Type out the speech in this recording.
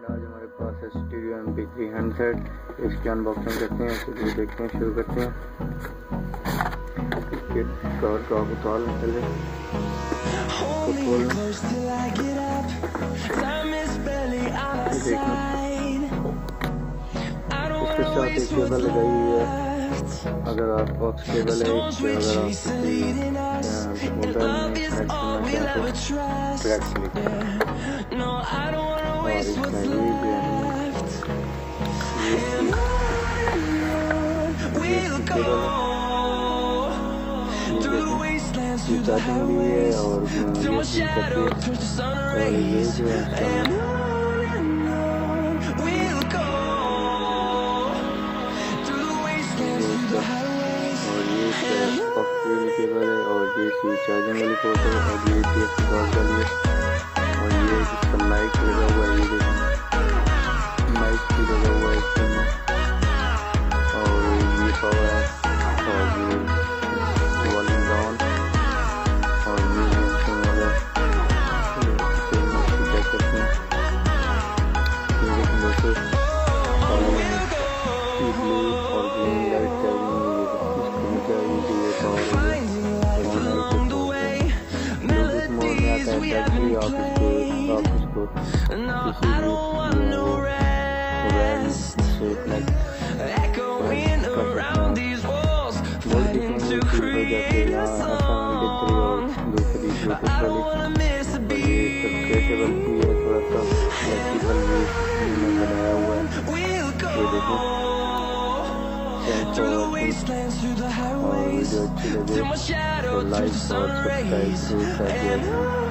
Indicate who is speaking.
Speaker 1: Friend, आज हमारे पास है स्टीरियो MP3 हैंडसेट। इसकी अनबॉक्सिंग करते हैं, चलिए देखते हैं, शुरू करते हैं। इसके कवर का उतार पहले इसके साथ एक केबल लगाई हुई है। अगर आप बॉक्स केबल है, इससे अगर आप मोबाइल में कनेक्ट करना चाहें तो और इसमें ये चार्जिंग भी है और ये जो है केबल है और ये चार्जिंग वाली पोर्ट है और ये वाली है और ये इसका माइक लगा हुआ है। ये देखो माइक भी लगा हुआ है इसमें और ये पावर है और ये वॉल्यूम डाउन और ये चेक करते हैं। ये देखो दोस्तों ब्लू और ग्रीन लाइट बनाया हुआ है। ये देखो और वीडियो अच्छी लगे तो लाइक और सब्सक्राइब जरूर कर दिया।